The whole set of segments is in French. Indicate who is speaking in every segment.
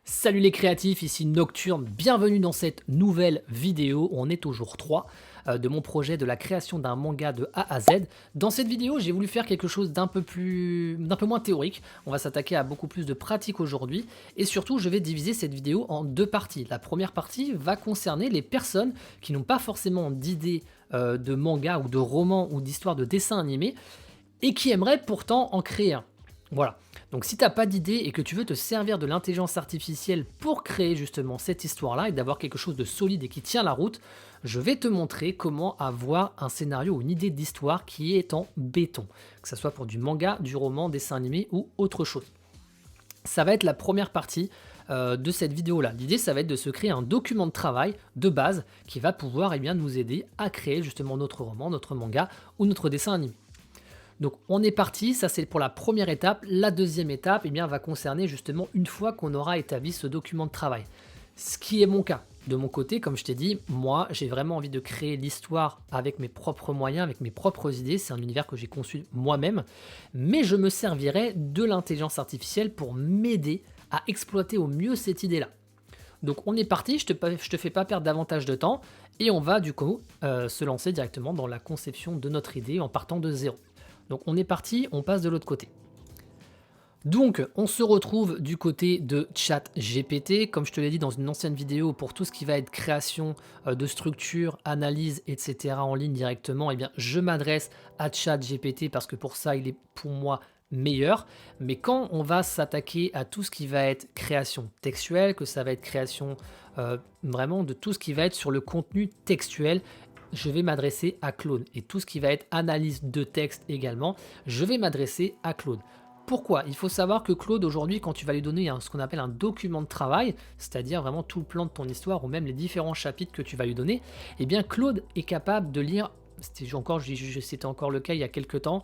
Speaker 1: Salut les créatifs, ici Nocturne, bienvenue dans cette nouvelle vidéo, on est au jour 3 de mon projet de la création d'un manga de A à Z. Dans cette vidéo, j'ai voulu faire quelque chose d'un peu moins théorique, on va s'attaquer à beaucoup plus de pratique aujourd'hui, et surtout je vais diviser cette vidéo en deux parties. La première partie va concerner les personnes qui n'ont pas forcément d'idées de manga ou de roman ou d'histoire de dessin animé, et qui aimeraient pourtant en créer un. Voilà. Donc si t'as pas d'idée et que tu veux te servir de l'intelligence artificielle pour créer justement cette histoire-là et d'avoir quelque chose de solide et qui tient la route, je vais te montrer comment avoir un scénario ou une idée d'histoire qui est en béton, que ce soit pour du manga, du roman, dessin animé ou autre chose. Ça va être la première partie de cette vidéo-là. L'idée, ça va être de se créer un document de travail de base qui va pouvoir nous aider à créer justement notre roman, notre manga ou notre dessin animé. Donc on est parti, ça c'est pour la première étape. La deuxième étape va concerner justement une fois qu'on aura établi ce document de travail. Ce qui est mon cas. De mon côté, comme je t'ai dit, moi j'ai vraiment envie de créer l'histoire avec mes propres moyens, avec mes propres idées. C'est un univers que j'ai conçu moi-même. Mais je me servirai de l'intelligence artificielle pour m'aider à exploiter au mieux cette idée-là. Donc on est parti, je te fais pas perdre davantage de temps et on va du coup se lancer directement dans la conception de notre idée en partant de zéro. Donc on est parti, on passe de l'autre côté. Donc on se retrouve du côté de ChatGPT, comme je te l'ai dit dans une ancienne vidéo, pour tout ce qui va être création de structure, analyse, etc. en ligne directement, je m'adresse à ChatGPT parce que pour ça il est pour moi meilleur. Mais quand on va s'attaquer à tout ce qui va être création textuelle, que ça va être création vraiment de tout ce qui va être sur le contenu textuel, je vais m'adresser à Claude. Et tout ce qui va être analyse de texte également, je vais m'adresser à Claude. Pourquoi? Il faut savoir que Claude, aujourd'hui, quand tu vas lui donner ce qu'on appelle un document de travail, c'est-à-dire vraiment tout le plan de ton histoire ou même les différents chapitres que tu vas lui donner, Claude est capable de lire, c'était encore le cas il y a quelques temps,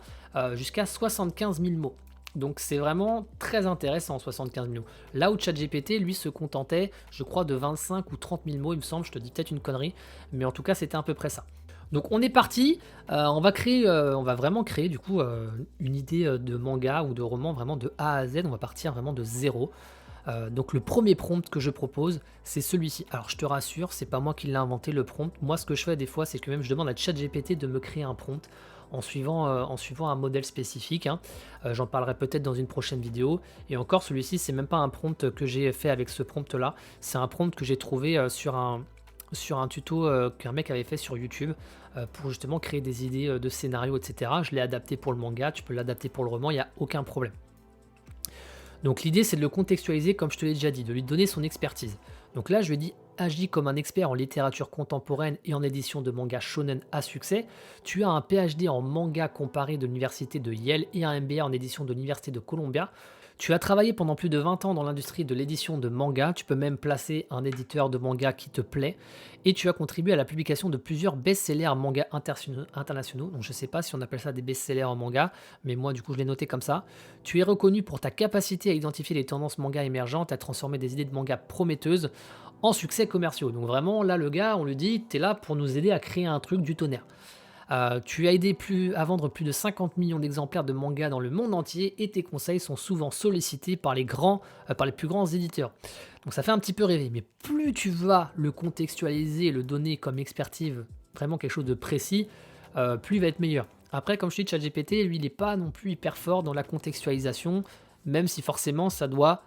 Speaker 1: jusqu'à 75 000 mots. Donc c'est vraiment très intéressant, 75 000 mots. Là où ChatGPT, lui, se contentait, je crois, de 25 ou 30 000 mots, il me semble, je te dis peut-être une connerie, mais en tout cas, c'était à peu près ça. Donc on est parti, on va vraiment créer du coup une idée de manga ou de roman vraiment de A à Z, on va partir vraiment de zéro. Donc le premier prompt que je propose, c'est celui-ci. Alors je te rassure, c'est pas moi qui l'ai inventé le prompt. Moi ce que je fais des fois, c'est que même je demande à ChatGPT de me créer un prompt en suivant un modèle spécifique. J'en parlerai peut-être dans une prochaine vidéo. Et encore celui-ci, c'est même pas un prompt que j'ai fait avec ce prompt là. C'est un prompt que j'ai trouvé sur un tuto qu'un mec avait fait sur YouTube pour justement créer des idées de scénario, etc. Je l'ai adapté pour le manga, tu peux l'adapter pour le roman, il n'y a aucun problème. Donc l'idée c'est de le contextualiser comme je te l'ai déjà dit, de lui donner son expertise. Donc là je lui ai dit agis comme un expert en littérature contemporaine et en édition de manga shonen à succès. Tu as un PhD en manga comparé de l'université de Yale et un MBA en édition de l'université de Columbia. Tu as travaillé pendant plus de 20 ans dans l'industrie de l'édition de manga, tu peux même placer un éditeur de manga qui te plaît, et tu as contribué à la publication de plusieurs best-sellers manga internationaux, donc je ne sais pas si on appelle ça des best-sellers en manga, mais moi du coup je l'ai noté comme ça. Tu es reconnu pour ta capacité à identifier les tendances manga émergentes, à transformer des idées de manga prometteuses en succès commerciaux. Donc vraiment là le gars, on lui dit, t'es là pour nous aider à créer un truc du tonnerre. Tu as aidé à vendre plus de 50 millions d'exemplaires de manga dans le monde entier et tes conseils sont souvent sollicités par les plus grands éditeurs. Donc ça fait un petit peu rêver, mais plus tu vas le contextualiser, le donner comme expertise, vraiment quelque chose de précis, plus il va être meilleur. Après, comme je te dis, ChatGPT, lui, il n'est pas non plus hyper fort dans la contextualisation, même si forcément ça doit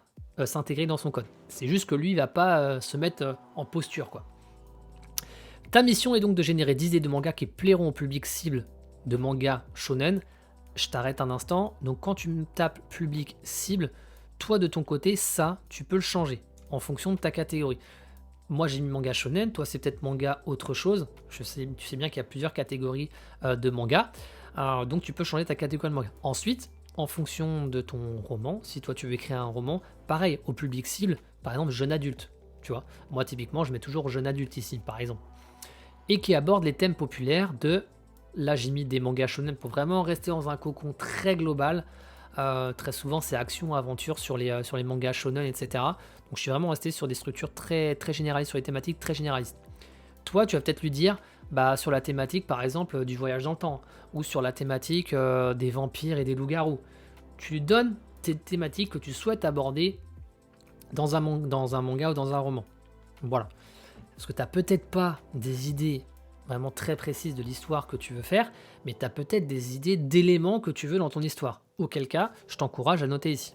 Speaker 1: s'intégrer dans son code. C'est juste que lui, il va pas se mettre en posture, quoi. Ta mission est donc de générer 10 idées de manga qui plairont au public cible de manga shonen. Je t'arrête un instant. Donc quand tu me tapes public cible, toi de ton côté, ça, tu peux le changer en fonction de ta catégorie. Moi j'ai mis manga shonen, toi c'est peut-être manga autre chose. Tu sais bien qu'il y a plusieurs catégories de manga. Donc tu peux changer ta catégorie de manga. Ensuite, en fonction de ton roman, si toi tu veux écrire un roman, pareil, au public cible, par exemple jeune adulte. Tu vois, moi typiquement je mets toujours jeune adulte ici, par exemple. Et qui aborde les thèmes populaires là j'ai mis des mangas shonen pour vraiment rester dans un cocon très global. Très souvent c'est action, aventure sur les mangas shonen, etc. Donc je suis vraiment resté sur des structures très, très généralistes, sur les thématiques très généralistes. Toi tu vas peut-être lui dire, sur la thématique par exemple du voyage dans le temps, ou sur la thématique des vampires et des loups-garous. Tu lui donnes tes thématiques que tu souhaites aborder dans un manga ou dans un roman. Voilà. Parce que tu n'as peut-être pas des idées vraiment très précises de l'histoire que tu veux faire, mais tu as peut-être des idées d'éléments que tu veux dans ton histoire. Auquel cas, je t'encourage à noter ici.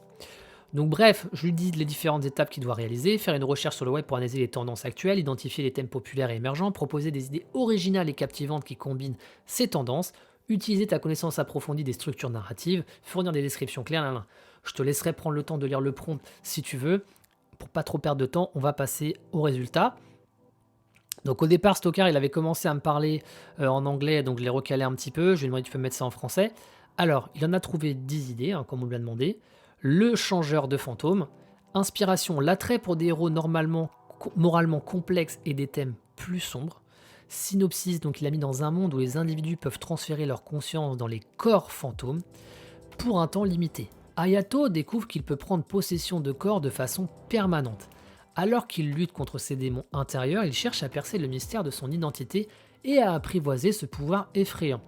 Speaker 1: Donc bref, je lui dis les différentes étapes qu'il doit réaliser, faire une recherche sur le web pour analyser les tendances actuelles, identifier les thèmes populaires et émergents, proposer des idées originales et captivantes qui combinent ces tendances, utiliser ta connaissance approfondie des structures narratives, fournir des descriptions claires. Nan, nan. Je te laisserai prendre le temps de lire le prompt si tu veux. Pour pas trop perdre de temps, on va passer au résultat. Donc au départ, Stockard, il avait commencé à me parler en anglais, donc je l'ai recalé un petit peu. Je lui ai demandé, tu peux mettre ça en français. Alors, il en a trouvé 10 idées, hein, comme on lui a demandé. Le changeur de fantômes, inspiration, l'attrait pour des héros moralement complexes et des thèmes plus sombres. Synopsis, donc il a mis dans un monde où les individus peuvent transférer leur conscience dans les corps fantômes pour un temps limité. Hayato découvre qu'il peut prendre possession de corps de façon permanente. Alors qu'il lutte contre ses démons intérieurs, il cherche à percer le mystère de son identité et à apprivoiser ce pouvoir effrayant.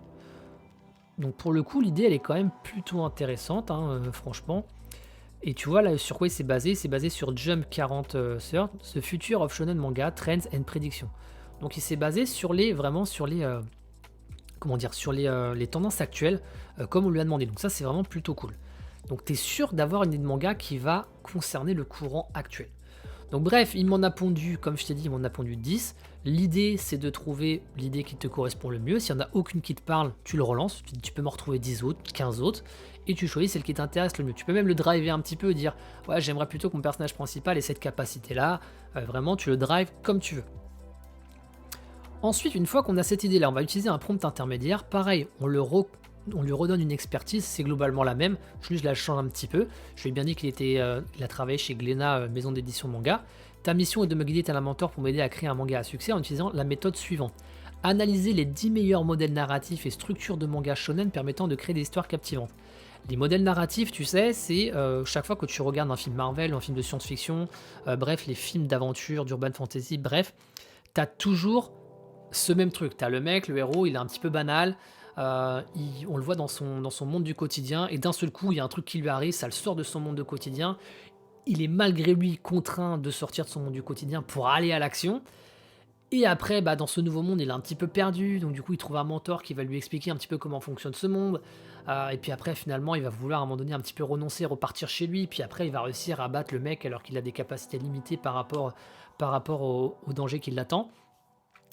Speaker 1: Donc pour le coup, l'idée elle est quand même plutôt intéressante, hein, franchement. Et tu vois là sur quoi il s'est basé? Il s'est basé sur Jump 40 Third, The Future of Shonen Manga, Trends and Prediction. Donc il s'est basé sur les tendances actuelles, comme on lui a demandé. Donc ça c'est vraiment plutôt cool. Donc tu es sûr d'avoir une idée de manga qui va concerner le courant actuel. Donc bref, il m'en a pondu, comme je t'ai dit, il m'en a pondu 10. L'idée, c'est de trouver l'idée qui te correspond le mieux. S'il n'y en a aucune qui te parle, tu le relances. Tu peux m'en retrouver 10 autres, 15 autres. Et tu choisis celle qui t'intéresse le mieux. Tu peux même le driver un petit peu et dire « Ouais, j'aimerais plutôt que mon personnage principal ait cette capacité-là. » Vraiment, tu le drives comme tu veux. Ensuite, une fois qu'on a cette idée-là, on va utiliser un prompt intermédiaire. Pareil, on lui redonne une expertise, c'est globalement la même. Je la change un petit peu. Je lui ai bien dit qu'il a travaillé chez Glénat, maison d'édition manga. Ta mission est de me guider tel un mentor pour m'aider à créer un manga à succès en utilisant la méthode suivante. Analyser les 10 meilleurs modèles narratifs et structures de manga shonen permettant de créer des histoires captivantes. Les modèles narratifs, tu sais, c'est chaque fois que tu regardes un film Marvel, un film de science-fiction, bref, les films d'aventure, d'urban fantasy, bref, t'as toujours ce même truc. T'as le mec, le héros, il est un petit peu banal, on le voit dans son monde du quotidien, et d'un seul coup, il y a un truc qui lui arrive, ça le sort de son monde de quotidien, il est malgré lui contraint de sortir de son monde du quotidien pour aller à l'action, et après, dans ce nouveau monde, il est un petit peu perdu, donc du coup, il trouve un mentor qui va lui expliquer un petit peu comment fonctionne ce monde, et puis après, finalement, il va vouloir à un moment donné un petit peu renoncer, repartir chez lui, puis après, il va réussir à battre le mec alors qu'il a des capacités limitées par rapport au danger qui l'attend.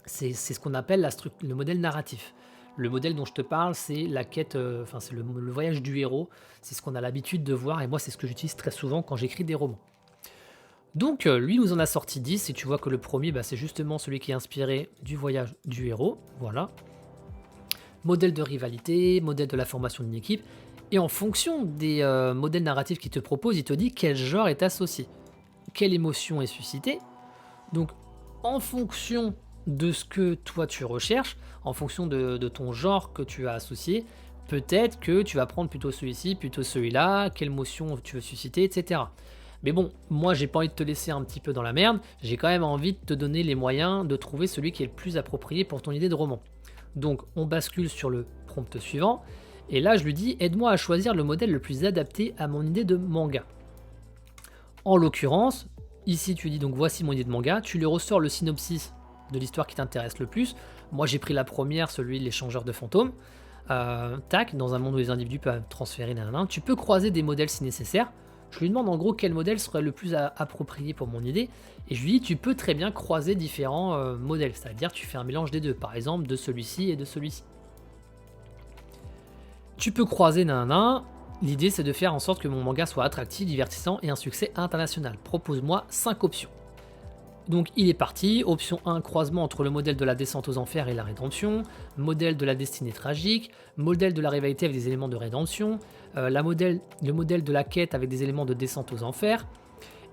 Speaker 1: C'est ce qu'on appelle le modèle narratif. Le modèle dont je te parle, c'est la quête, c'est le voyage du héros. C'est ce qu'on a l'habitude de voir, et moi, c'est ce que j'utilise très souvent quand j'écris des romans. Donc, lui nous en a sorti 10, et tu vois que le premier, c'est justement celui qui est inspiré du voyage du héros. Voilà. Modèle de rivalité, modèle de la formation d'une équipe, et en fonction des modèles narratifs qu'il te propose, il te dit quel genre est associé, quelle émotion est suscitée. Donc, en fonction de ce que toi tu recherches, en fonction de ton genre que tu as associé, peut-être que tu vas prendre plutôt celui-ci, plutôt celui-là, quelle émotion tu veux susciter, etc. Mais bon, moi j'ai pas envie de te laisser un petit peu dans la merde, j'ai quand même envie de te donner les moyens de trouver celui qui est le plus approprié pour ton idée de roman. Donc on bascule sur le prompt suivant, et là je lui dis aide-moi à choisir le modèle le plus adapté à mon idée de manga. En l'occurrence, ici tu dis donc voici mon idée de manga, tu lui ressors le synopsis de l'histoire qui t'intéresse le plus. Moi j'ai pris la première, celui de l'échangeur de fantômes. Tac, dans un monde où les individus peuvent transférer d'un. Tu peux croiser des modèles si nécessaire. Je lui demande en gros quel modèle serait le plus approprié pour mon idée, et je lui dis tu peux très bien croiser différents modèles, c'est-à-dire tu fais un mélange des deux, par exemple de celui-ci et de celui-ci. Tu peux croiser d'un. L'idée c'est de faire en sorte que mon manga soit attractif, divertissant et un succès international. Propose-moi 5 options. Donc il est parti, option 1, croisement entre le modèle de la descente aux enfers et la rédemption, modèle de la destinée tragique, modèle de la rivalité avec des éléments de rédemption, le modèle de la quête avec des éléments de descente aux enfers,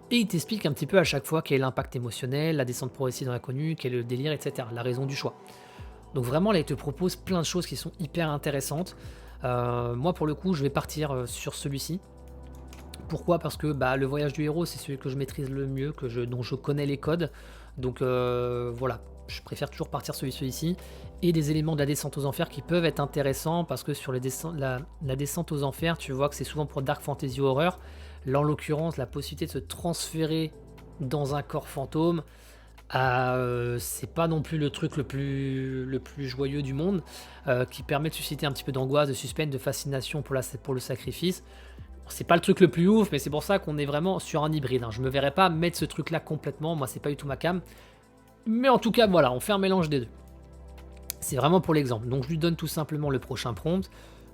Speaker 1: et il t'explique un petit peu à chaque fois quel est l'impact émotionnel, la descente progressive dans l'inconnu, quel est le délire, etc., la raison du choix. Donc vraiment là il te propose plein de choses qui sont hyper intéressantes. Moi pour le coup je vais partir sur celui-ci. Pourquoi? Parce que le voyage du héros, c'est celui que je maîtrise le mieux, dont je connais les codes. Donc voilà, je préfère toujours partir sur celui-ci. Et des éléments de la descente aux enfers qui peuvent être intéressants, parce que sur la descente aux enfers, tu vois que c'est souvent pour Dark Fantasy Horror. Là, en l'occurrence, la possibilité de se transférer dans un corps fantôme, c'est pas non plus le truc le plus joyeux du monde, qui permet de susciter un petit peu d'angoisse, de suspense, de fascination pour le sacrifice. C'est pas le truc le plus ouf, mais c'est pour ça qu'on est vraiment sur un hybride, hein. Je me verrais pas mettre ce truc-là complètement, moi c'est pas du tout ma cam. Mais en tout cas, voilà, on fait un mélange des deux. C'est vraiment pour l'exemple. Donc je lui donne tout simplement le prochain prompt.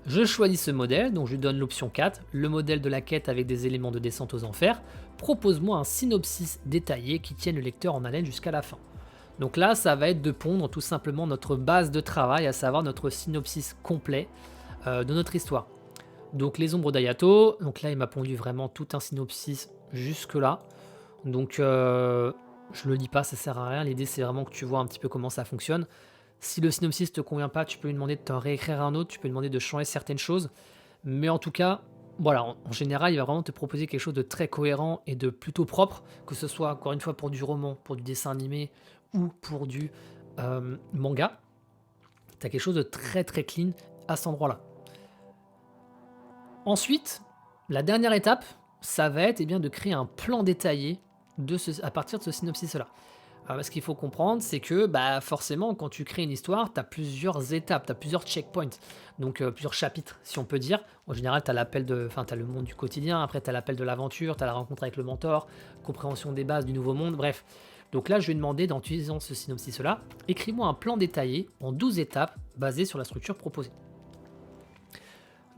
Speaker 1: Je choisis ce modèle, donc je lui donne l'option 4, le modèle de la quête avec des éléments de descente aux enfers. Propose-moi un synopsis détaillé qui tienne le lecteur en haleine jusqu'à la fin. Donc là, ça va être de pondre tout simplement notre base de travail, à savoir notre synopsis complet de notre histoire. Donc les ombres d'Ayato, donc là il m'a pondu vraiment tout un synopsis jusque là. Donc je le lis pas, ça sert à rien, l'idée c'est vraiment que tu vois un petit peu comment ça fonctionne. Si le synopsis te convient pas, tu peux lui demander de t'en réécrire un autre, tu peux lui demander de changer certaines choses. Mais en tout cas, voilà, en général, il va vraiment te proposer quelque chose de très cohérent et de plutôt propre, que ce soit encore une fois pour du roman, pour du dessin animé ou pour du manga. Tu as quelque chose de très très clean à cet endroit-là. Ensuite, la dernière étape, ça va être de créer un plan détaillé à partir de ce synopsis-là. Ce qu'il faut comprendre, c'est que forcément, quand tu crées une histoire, tu as plusieurs étapes, tu as plusieurs checkpoints, donc plusieurs chapitres, si on peut dire. En général, tu as le monde du quotidien, après tu as l'appel de l'aventure, tu as la rencontre avec le mentor, compréhension des bases du nouveau monde, bref. Donc là, je vais demander, en utilisant ce synopsis-là, écris-moi un plan détaillé en 12 étapes basé sur la structure proposée.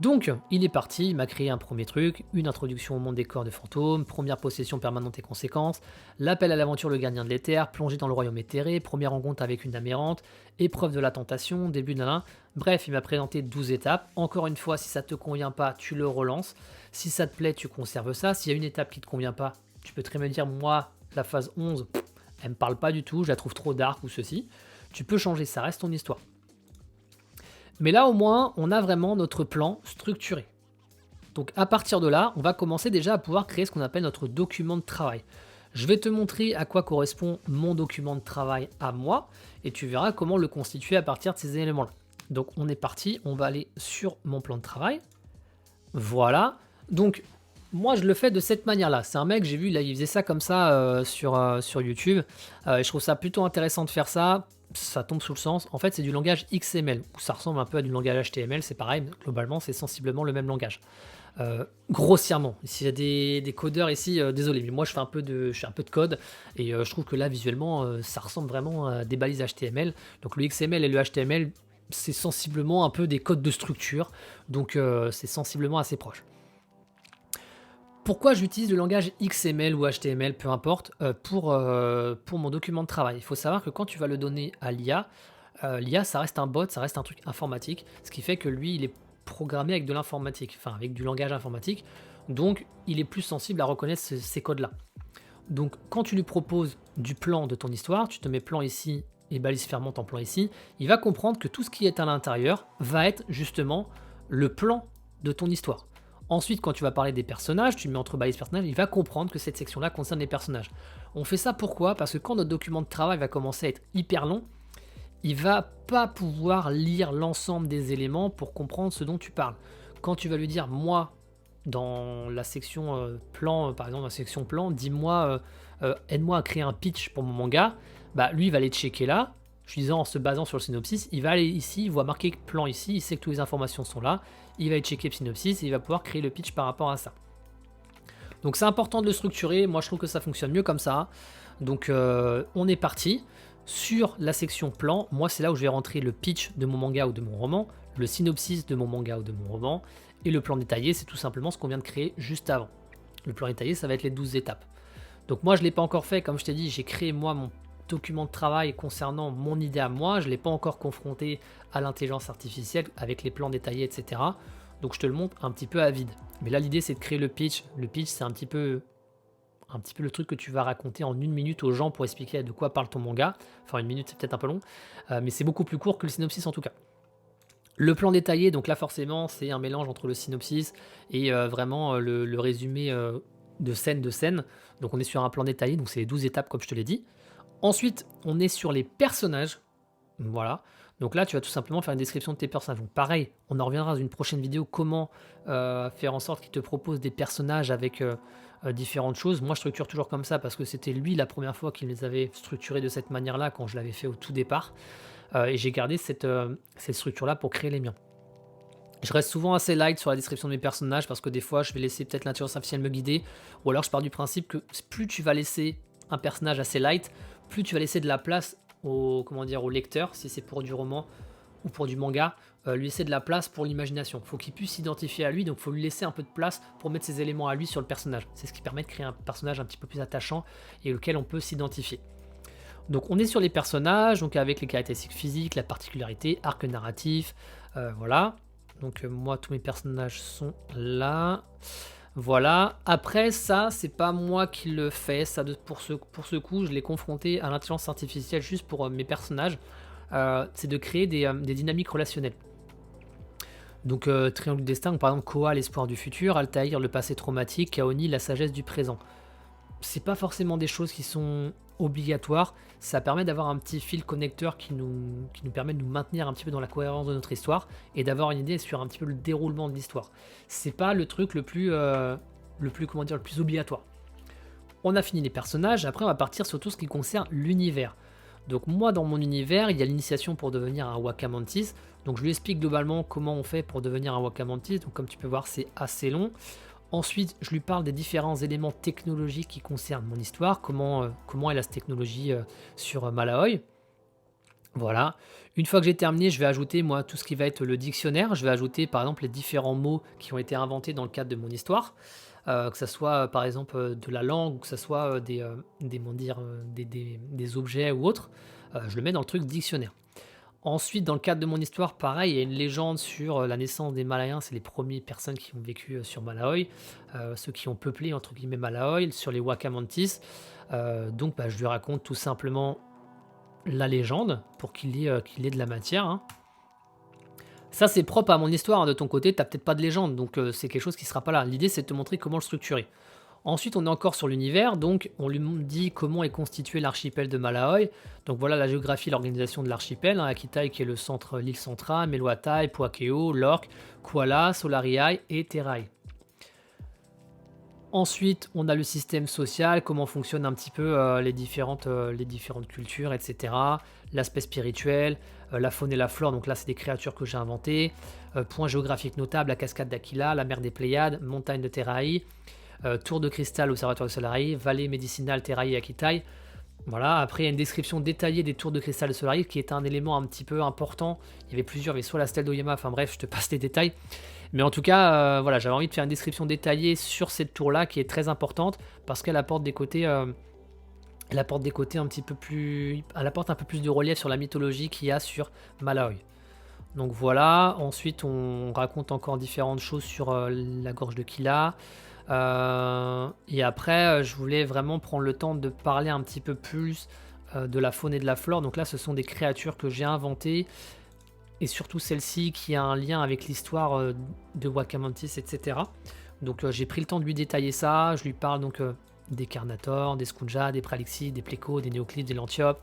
Speaker 1: Donc, il est parti, il m'a créé un premier truc, une introduction au monde des corps de fantômes, première possession permanente et conséquences, l'appel à l'aventure le gardien de l'éther, plongée dans le royaume éthéré, première rencontre avec une dame errante, épreuve de la tentation, début d'un. Bref, il m'a présenté 12 étapes. Encore une fois, si ça te convient pas, tu le relances. Si ça te plaît, tu conserves ça. S'il y a une étape qui te convient pas, tu peux très bien dire, moi, la phase 11, elle me parle pas du tout, je la trouve trop dark ou ceci. Tu peux changer, ça reste ton histoire. Mais là, au moins, on a vraiment notre plan structuré. Donc à partir de là, on va commencer déjà à pouvoir créer ce qu'on appelle notre document de travail. Je vais te montrer à quoi correspond mon document de travail à moi, et tu verras comment le constituer à partir de ces éléments-là. Donc on est parti, on va aller sur mon plan de travail. Voilà. Donc moi je le fais de cette manière-là. C'est un mec, j'ai vu, là, il faisait ça comme ça sur YouTube. Et je trouve ça plutôt intéressant de faire ça. Ça tombe sous le sens. En fait, c'est du langage XML, où ça ressemble un peu à du langage HTML, c'est pareil, mais globalement, c'est sensiblement le même langage. Grossièrement, s'il y a des codeurs ici, désolé, mais moi je fais un peu de code, et je trouve que là, visuellement, ça ressemble vraiment à des balises HTML. Donc le XML et le HTML, c'est sensiblement un peu des codes de structure, donc c'est sensiblement assez proche. Pourquoi j'utilise le langage XML ou HTML, peu importe, pour mon document de travail? Il faut savoir que quand tu vas le donner à l'IA, l'IA, ça reste un bot, ça reste un truc informatique, ce qui fait que lui, il est programmé avec de l'informatique, enfin avec du langage informatique, donc il est plus sensible à reconnaître ces codes-là. Donc quand tu lui proposes du plan de ton histoire, tu te mets plan ici et balise fermante en plan ici, il va comprendre que tout ce qui est à l'intérieur va être justement le plan de ton histoire. Ensuite, quand tu vas parler des personnages, tu le mets entre balises personnelles, il va comprendre que cette section-là concerne les personnages. On fait ça pourquoi? Parce que quand notre document de travail va commencer à être hyper long, il va pas pouvoir lire l'ensemble des éléments pour comprendre ce dont tu parles. Quand tu vas lui dire, moi, dans la section plan, par exemple, la section plan, dis-moi, aide-moi à créer un pitch pour mon manga, lui, il va aller checker là. Je suis disant, en se basant sur le synopsis, il va aller ici, il voit marqué plan ici, il sait que toutes les informations sont là, il va aller checker le synopsis et il va pouvoir créer le pitch par rapport à ça. Donc c'est important de le structurer, moi je trouve que ça fonctionne mieux comme ça. Donc on est parti. Sur la section plan, moi c'est là où je vais rentrer le pitch de mon manga ou de mon roman, le synopsis de mon manga ou de mon roman, et le plan détaillé, c'est tout simplement ce qu'on vient de créer juste avant. Le plan détaillé, ça va être les 12 étapes. Donc moi je ne l'ai pas encore fait, comme je t'ai dit, j'ai créé moi mon document de travail concernant mon idée à moi, je ne l'ai pas encore confronté à l'intelligence artificielle avec les plans détaillés, etc. Donc je te le montre un petit peu à vide. Mais là l'idée c'est de créer le pitch. Le pitch c'est un petit peu le truc que tu vas raconter en 1 minute aux gens pour expliquer de quoi parle ton manga. Enfin 1 minute c'est peut-être un peu long, mais c'est beaucoup plus court que le synopsis en tout cas. Le plan détaillé, donc là forcément c'est un mélange entre le synopsis et vraiment le résumé de scène. Donc on est sur un plan détaillé, donc c'est les 12 étapes comme je te l'ai dit. Ensuite on est sur les personnages, voilà. Donc là, tu vas tout simplement faire une description de tes personnages. Donc pareil, on en reviendra dans une prochaine vidéo, comment faire en sorte qu'il te propose des personnages avec différentes choses. Moi, je structure toujours comme ça parce que c'était lui la première fois qu'il les avait structurés de cette manière-là quand je l'avais fait au tout départ. Et j'ai gardé cette structure-là pour créer les miens. Je reste souvent assez light sur la description de mes personnages parce que des fois, je vais laisser peut-être l'intelligence artificielle me guider. Ou alors, je pars du principe que plus tu vas laisser un personnage assez light, plus tu vas laisser de la place comment dire, au lecteur, si c'est pour du roman ou pour du manga, lui laisser de la place pour l'imagination. Il faut qu'il puisse s'identifier à lui, donc il faut lui laisser un peu de place pour mettre ses éléments à lui sur le personnage. C'est ce qui permet de créer un personnage un petit peu plus attachant et auquel on peut s'identifier. Donc on est sur les personnages, donc avec les caractéristiques physiques, la particularité, arc narratif, voilà. Donc moi, tous mes personnages sont là. Voilà. Après, ça, c'est pas moi qui le fais. Ça, pour ce coup, je l'ai confronté à l'intelligence artificielle juste pour mes personnages. C'est de créer des dynamiques relationnelles. Donc, Triangle du Destin, par exemple, Koa, l'espoir du futur, Altaïr, le passé traumatique, Kaoni, la sagesse du présent. C'est pas forcément des choses qui sont obligatoires. Ça permet d'avoir un petit fil connecteur qui nous permet de nous maintenir un petit peu dans la cohérence de notre histoire et d'avoir une idée sur un petit peu le déroulement de l'histoire. C'est pas le truc le plus comment dire, le plus obligatoire. On a fini les personnages, après on va partir sur tout ce qui concerne l'univers. Donc moi dans mon univers, il y a l'initiation pour devenir un Wakamantis. Donc je lui explique globalement comment on fait pour devenir un Wakamantis. Donc comme tu peux voir, c'est assez long. Ensuite, je lui parle des différents éléments technologiques qui concernent mon histoire, comment est la technologie sur Malaoi. Voilà. Une fois que j'ai terminé, je vais ajouter moi tout ce qui va être le dictionnaire. Je vais ajouter par exemple les différents mots qui ont été inventés dans le cadre de mon histoire, que ce soit par exemple de la langue ou que ce soit des objets ou autres. Je le mets dans le truc dictionnaire. Ensuite, dans le cadre de mon histoire, pareil, il y a une légende sur la naissance des Malaïens. C'est les premières personnes qui ont vécu sur Malaoi, ceux qui ont peuplé entre guillemets Malaoi, sur les Wakamantis. Donc, je lui raconte tout simplement la légende pour qu'il ait de la matière. Hein. Ça, c'est propre à mon histoire. Hein. De ton côté, tu n'as peut-être pas de légende, donc c'est quelque chose qui ne sera pas là. L'idée, c'est de te montrer comment le structurer. Ensuite, on est encore sur l'univers, donc on lui dit comment est constitué l'archipel de Malaoi. Donc voilà la géographie et l'organisation de l'archipel. Hein, Akitai qui est le centre, l'île centrale, Meluatai, Puakeo, Lork, Kuala, Solariai et Terai. Ensuite, on a le système social, comment fonctionnent un petit peu les différentes cultures, etc. L'aspect spirituel, la faune et la flore, donc là c'est des créatures que j'ai inventées. Points géographiques notables, la cascade d'Aquila, la mer des Pléiades, montagne de Terai. Tour de cristal, observatoire de Solari, vallée médicinale, Terai et Akitai. Voilà, après il y a une description détaillée des tours de cristal de Solari qui est un élément un petit peu important. Il y avait plusieurs, il y avait soit la stèle d'Oyama, enfin bref, je te passe les détails. Mais en tout cas, voilà, j'avais envie de faire une description détaillée sur cette tour-là qui est très importante parce qu'elle apporte des côtés. Elle apporte des côtés un petit peu plus. Elle apporte un peu plus de relief sur la mythologie qu'il y a sur Malaoi. Donc voilà, ensuite on raconte encore différentes choses sur la gorge de Kila. Et après, je voulais vraiment prendre le temps de parler un petit peu plus de la faune et de la flore. Donc là, ce sont des créatures que j'ai inventées. Et surtout celle-ci qui a un lien avec l'histoire de Wakamantis, etc. Donc j'ai pris le temps de lui détailler ça. Je lui parle donc des Carnator, des Skunja, des Pralixi, des Pleco, des Néoclides, des Lantiopes,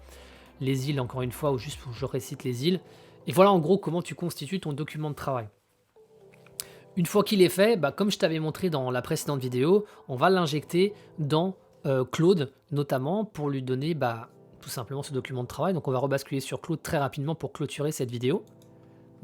Speaker 1: les îles encore une fois, ou juste pour que je récite les îles. Et voilà en gros comment tu constitues ton document de travail. Une fois qu'il est fait, comme je t'avais montré dans la précédente vidéo, on va l'injecter dans Claude, notamment pour lui donner tout simplement ce document de travail. Donc on va rebasculer sur Claude très rapidement pour clôturer cette vidéo.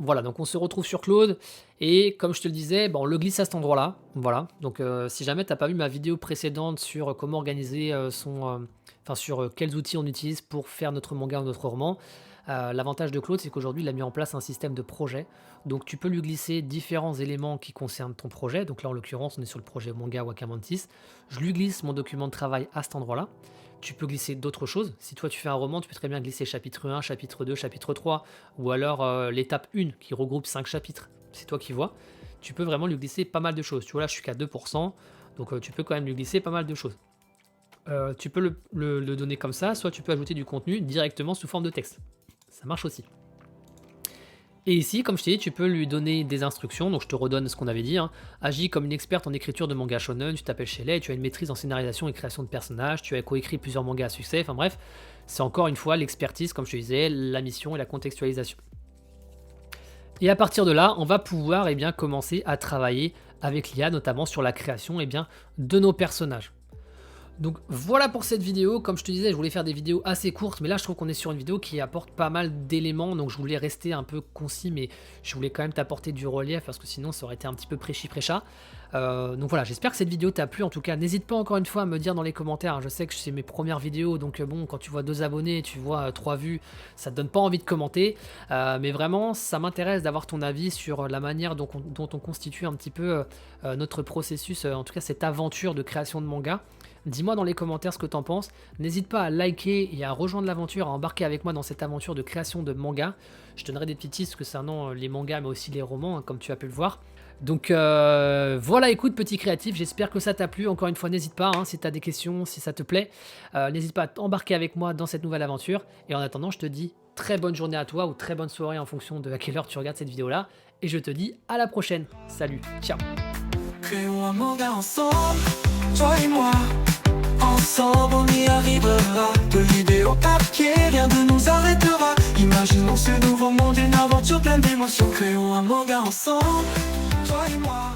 Speaker 1: Voilà, donc on se retrouve sur Claude, et comme je te le disais, on le glisse à cet endroit-là. Voilà, donc si jamais tu n'as pas vu ma vidéo précédente sur comment organiser sur quels outils on utilise pour faire notre manga ou notre roman, l'avantage de Claude, c'est qu'aujourd'hui, il a mis en place un système de projet. Donc tu peux lui glisser différents éléments qui concernent ton projet. Donc là, en l'occurrence, on est sur le projet manga Wakamantis. Je lui glisse mon document de travail à cet endroit-là. Tu peux glisser d'autres choses. Si toi, tu fais un roman, tu peux très bien glisser chapitre 1, chapitre 2, chapitre 3, ou alors l'étape 1 qui regroupe 5 chapitres. C'est toi qui vois. Tu peux vraiment lui glisser pas mal de choses. Tu vois, là, je suis qu'à 2%, donc tu peux quand même lui glisser pas mal de choses. Tu peux le donner comme ça, soit tu peux ajouter du contenu directement sous forme de texte. Ça marche aussi. Et ici, comme je t'ai dit, tu peux lui donner des instructions. Donc je te redonne ce qu'on avait dit. Hein. Agis comme une experte en écriture de manga shonen, tu t'appelles Shelley, tu as une maîtrise en scénarisation et création de personnages, tu as coécrit plusieurs mangas à succès. Enfin bref, c'est encore une fois l'expertise, comme je te disais, la mission et la contextualisation. Et à partir de là, on va pouvoir bien, commencer à travailler avec l'IA, notamment sur la création bien, de nos personnages. Donc voilà pour cette vidéo. Comme je te disais, je voulais faire des vidéos assez courtes, mais là je trouve qu'on est sur une vidéo qui apporte pas mal d'éléments, donc je voulais rester un peu concis, mais je voulais quand même t'apporter du relief parce que sinon ça aurait été un petit peu prêchi-prêcha. Donc voilà, j'espère que cette vidéo t'a plu. En tout cas, n'hésite pas encore une fois à me dire dans les commentaires, hein. Je sais que c'est mes premières vidéos, donc bon, quand tu vois 2 abonnés, tu vois 3 vues, ça te donne pas envie de commenter, mais vraiment ça m'intéresse d'avoir ton avis sur la manière dont on constitue un petit peu notre processus, en tout cas cette aventure de création de manga. Dis-moi dans les commentaires ce que t'en penses. N'hésite pas à liker et à rejoindre l'aventure, à embarquer avec moi dans cette aventure de création de manga. Je te donnerai des petits tips concernant les mangas, mais aussi les romans, hein, comme tu as pu le voir. Donc voilà, écoute, petit créatif, j'espère que ça t'a plu. Encore une fois, n'hésite pas, hein, si tu as des questions, si ça te plaît. N'hésite pas à t'embarquer avec moi dans cette nouvelle aventure. Et en attendant, je te dis très bonne journée à toi ou très bonne soirée en fonction de à quelle heure tu regardes cette vidéo-là. Et je te dis à la prochaine. Salut, ciao.
Speaker 2: Créons un manga ensemble, toi et moi. Ensemble on y arrivera. De l'idée au papier, rien ne nous arrêtera. Imaginons ce nouveau monde, une aventure pleine d'émotions. Créons un manga ensemble, toi et moi.